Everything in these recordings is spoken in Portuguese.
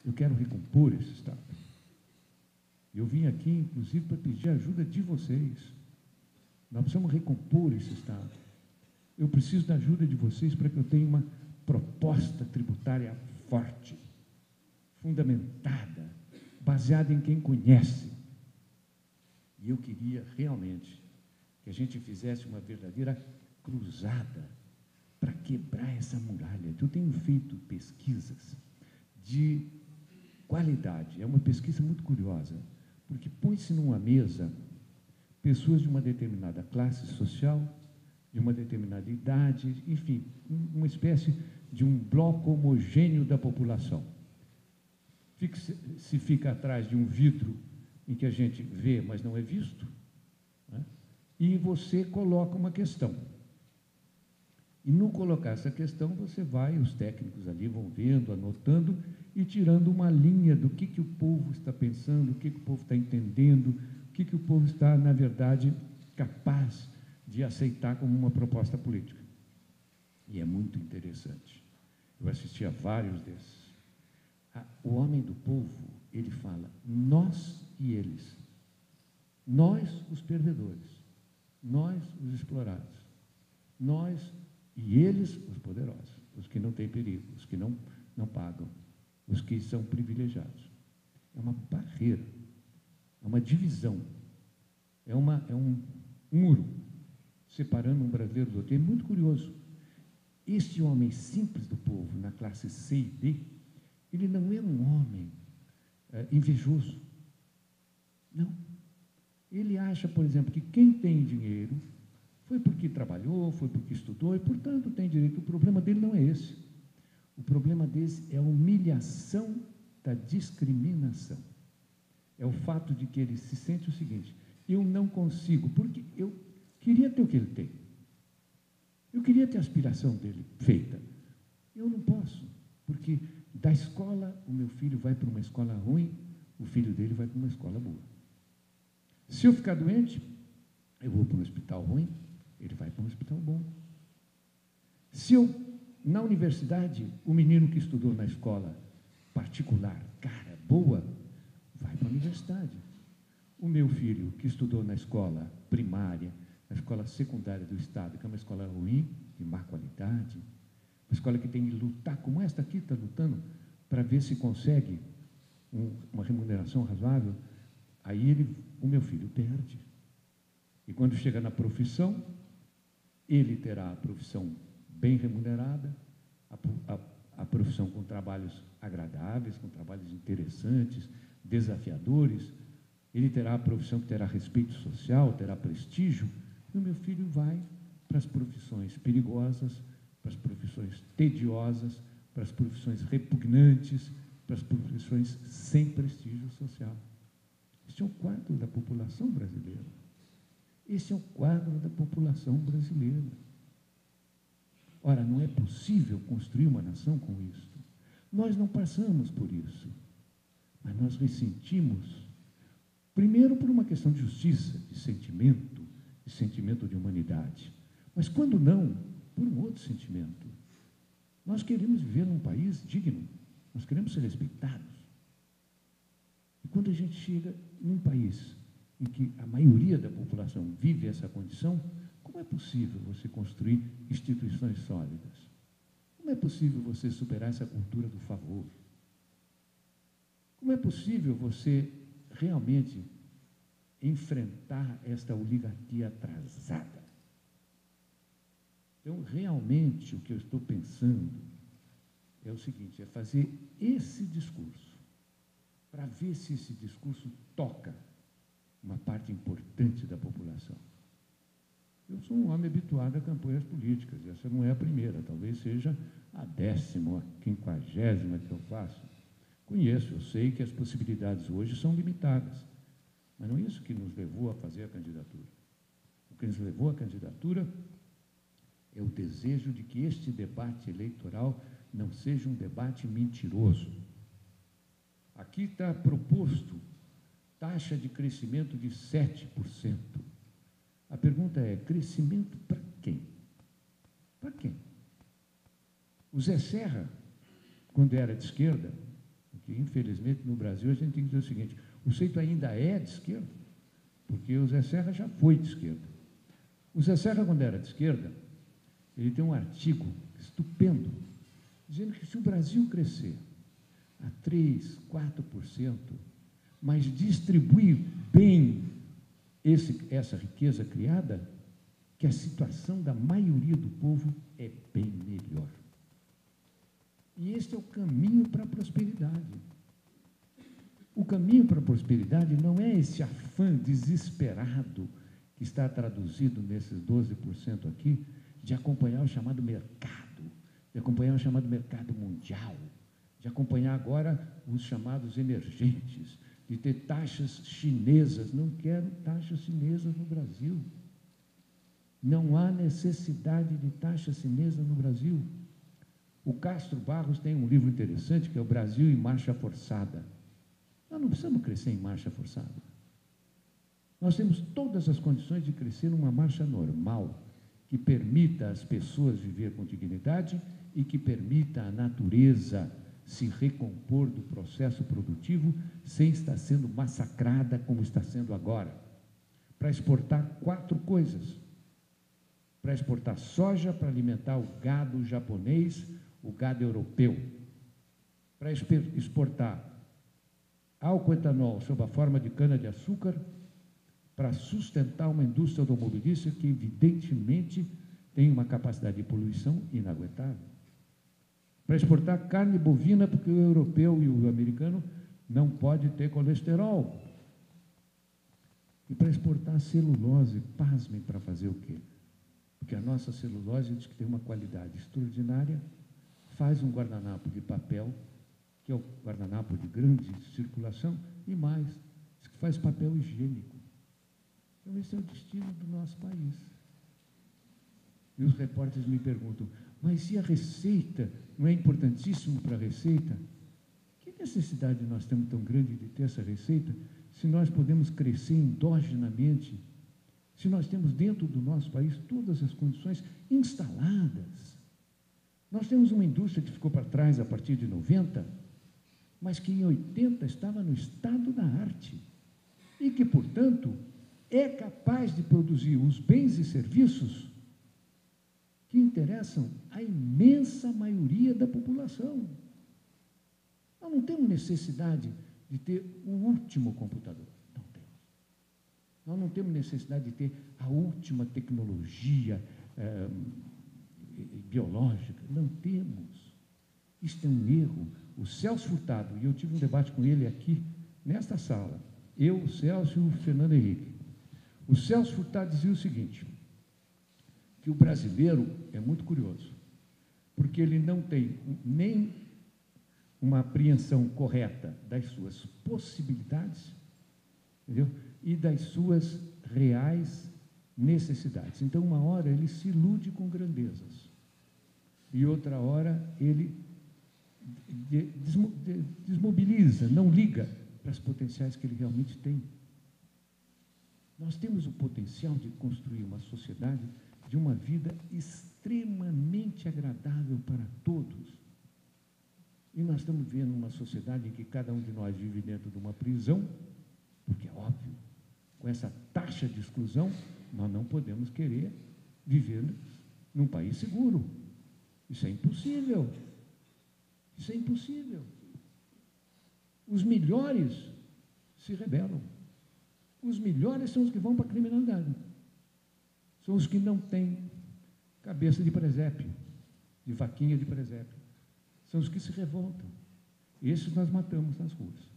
Eu quero recompor esse Estado. Eu vim aqui, inclusive, para pedir a ajuda de vocês. Nós precisamos recompor esse Estado. Eu preciso da ajuda de vocês para que eu tenha uma proposta tributária forte, fundamentada, baseada em quem conhece. E eu queria realmente que a gente fizesse uma verdadeira cruzada para quebrar essa muralha. Eu tenho feito pesquisas de qualidade. É uma pesquisa muito curiosa, porque põe-se numa mesa pessoas de uma determinada classe social, de uma determinada idade, enfim, uma espécie de um bloco homogêneo da população. Se fica atrás de um vidro em que a gente vê, mas não é visto, né? E você coloca uma questão. E no colocar essa questão, você vai, os técnicos ali vão vendo, anotando e tirando uma linha do que o povo está pensando, o que o povo está entendendo, o que o povo está, na verdade, capaz de aceitar como uma proposta política. E é muito interessante. Eu assisti a vários desses. O homem do povo, ele fala, nós e eles. Nós, os perdedores. Nós, os explorados. Nós e eles, os poderosos. Os que não têm perigo, os que não pagam, os que são privilegiados. É uma barreira, é uma divisão, é um muro separando um brasileiro do outro. É muito curioso. Este homem simples do povo, na classe C e D, ele não é um homem invejoso. Não. Ele acha, por exemplo, que quem tem dinheiro foi porque trabalhou, foi porque estudou e, portanto, tem direito. O problema dele não é esse. O problema dele é a humilhação da discriminação. É o fato de que ele se sente o seguinte, eu não consigo, porque eu queria ter o que ele tem. Eu queria ter a aspiração dele feita. Eu não posso, porque da escola, o meu filho vai para uma escola ruim, o filho dele vai para uma escola boa. Se eu ficar doente, eu vou para um hospital ruim, ele vai para um hospital bom. Se eu, na universidade, o menino que estudou na escola particular, cara, boa, vai para a universidade. O meu filho que estudou na escola primária, na escola secundária do Estado, que é uma escola ruim, de má qualidade, uma escola que tem que lutar, como esta aqui está lutando, para ver se consegue uma remuneração razoável, aí o meu filho perde. E quando chega na profissão, ele terá a profissão bem remunerada, a profissão com trabalhos agradáveis, com trabalhos interessantes, desafiadores, ele terá a profissão que terá respeito social, terá prestígio, e o meu filho vai para as profissões perigosas, para as profissões tediosas, para as profissões repugnantes, para as profissões sem prestígio social. Este é o quadro da população brasileira. Esse é o quadro da população brasileira. Ora, não é possível construir uma nação com isso. Nós não passamos por isso, mas nós ressentimos, primeiro por uma questão de justiça, de sentimento de humanidade, mas quando não, por um outro sentimento. Nós queremos viver num país digno, nós queremos ser respeitados. E quando a gente chega num país em que a maioria da população vive essa condição, como é possível você construir instituições sólidas? Como é possível você superar essa cultura do favor? Como é possível você realmente enfrentar esta oligarquia atrasada? Então, realmente, o que eu estou pensando é o seguinte, é fazer esse discurso, para ver se esse discurso toca uma parte importante da população. Eu sou um homem habituado a campanhas políticas, e essa não é a primeira, talvez seja a 10ª, a 50ª que eu faço. Conheço, eu sei que as possibilidades hoje são limitadas, mas não é isso que nos levou a fazer a candidatura. O que nos levou à candidatura é o desejo de que este debate eleitoral não seja um debate mentiroso. Aqui está proposto taxa de crescimento de 7%. A pergunta é, crescimento para quem? Para quem? O Zé Serra, quando era de esquerda, porque, infelizmente, no Brasil, a gente tem que dizer o seguinte: o Seito ainda é de esquerda, porque o Zé Serra já foi de esquerda. O Zé Serra, quando era de esquerda, ele tem um artigo estupendo, dizendo que se o Brasil crescer a 3%, 4%, mas distribuir bem essa riqueza criada, que a situação da maioria do povo é bem melhor. E este é o caminho para a prosperidade. O caminho para a prosperidade não é esse afã desesperado que está traduzido nesses 12% aqui, de acompanhar o chamado mercado, de acompanhar o chamado mercado mundial, de acompanhar agora os chamados emergentes, de ter taxas chinesas. Não quero taxas chinesas no Brasil. Não há necessidade de taxa chinesa no Brasil. O Castro Barros tem um livro interessante, que é o Brasil em Marcha Forçada. Nós não precisamos crescer em marcha forçada. Nós temos todas as condições de crescer numa marcha normal, que permita às pessoas viver com dignidade e que permita à natureza se recompor do processo produtivo sem estar sendo massacrada como está sendo agora. Para exportar 4 coisas. Para exportar soja, para alimentar o gado japonês, o gado europeu. Para exportar álcool etanol sob a forma de cana-de-açúcar, para sustentar uma indústria automobilística que, evidentemente, tem uma capacidade de poluição inaguentável. Para exportar carne bovina, porque o europeu e o americano não pode ter colesterol. E para exportar celulose, pasmem, para fazer o quê? Porque a nossa celulose diz que tem uma qualidade extraordinária, faz um guardanapo de papel, que é o guardanapo de grande circulação, e mais, diz que faz papel higiênico. Então, esse é o destino do nosso país. E os repórteres me perguntam, mas e a receita? Não é importantíssimo para a receita? Que necessidade nós temos tão grande de ter essa receita, se nós podemos crescer endogenamente, se nós temos dentro do nosso país todas as condições instaladas? Nós temos uma indústria que ficou para trás a partir de 90, mas que em 80 estava no estado da arte e que, portanto, é capaz de produzir os bens e serviços que interessam à imensa maioria da população. Nós não temos necessidade de ter o último computador. Não temos. Nós não temos necessidade de ter a última tecnologia biológica. Não temos. Isto é um erro. O Celso Furtado, e eu tive um debate com ele aqui, nesta sala, eu, o Celso e o Fernando Henrique. O Celso Furtado dizia o seguinte, que o brasileiro é muito curioso, porque ele não tem nem uma apreensão correta das suas possibilidades, entendeu? E das suas reais necessidades. Então, uma hora ele se ilude com grandezas, e outra hora ele desmobiliza, não liga para as potenciais que ele realmente tem. Nós temos o potencial de construir uma sociedade de uma vida extremamente agradável para todos. E nós estamos vivendo uma sociedade em que cada um de nós vive dentro de uma prisão, porque é óbvio, com essa taxa de exclusão, nós não podemos querer viver num país seguro. Isso é impossível. Isso é impossível. Os melhores se rebelam. Os melhores são os que vão para a criminalidade. São os que não têm cabeça de presépio, de vaquinha de presépio. São os que se revoltam. Esses nós matamos nas ruas.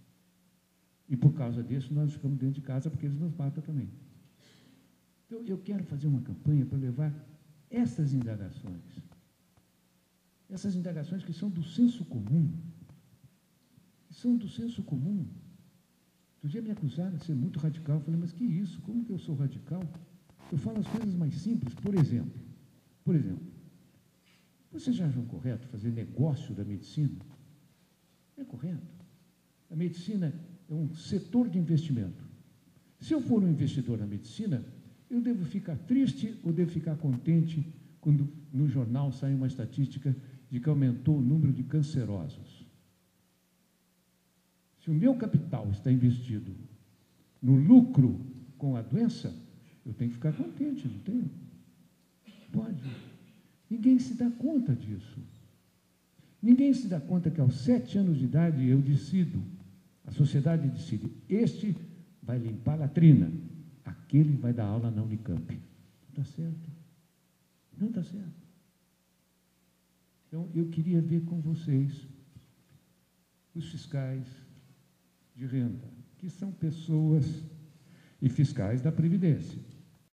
E por causa disso nós ficamos dentro de casa, porque eles nos matam também. Então, eu quero fazer uma campanha para levar essas indagações que são do senso comum, Outro dia me acusaram de ser muito radical. Eu falei, mas que isso? Como que eu sou radical? Eu falo as coisas mais simples. Por exemplo, vocês já acham correto fazer negócio da medicina? É correto. A medicina é um setor de investimento. Se eu for um investidor na medicina, eu devo ficar triste ou devo ficar contente quando no jornal sai uma estatística de que aumentou o número de cancerosos? Se o meu capital está investido no lucro com a doença, eu tenho que ficar contente, não tenho? Pode. Ninguém se dá conta disso. Ninguém se dá conta que aos 7 anos de idade eu decido, a sociedade decide, este vai limpar a latrina, aquele vai dar aula na Unicamp. Não está certo. Não está certo. Então, eu queria ver com vocês os fiscais de renda, que são pessoas, e fiscais da Previdência.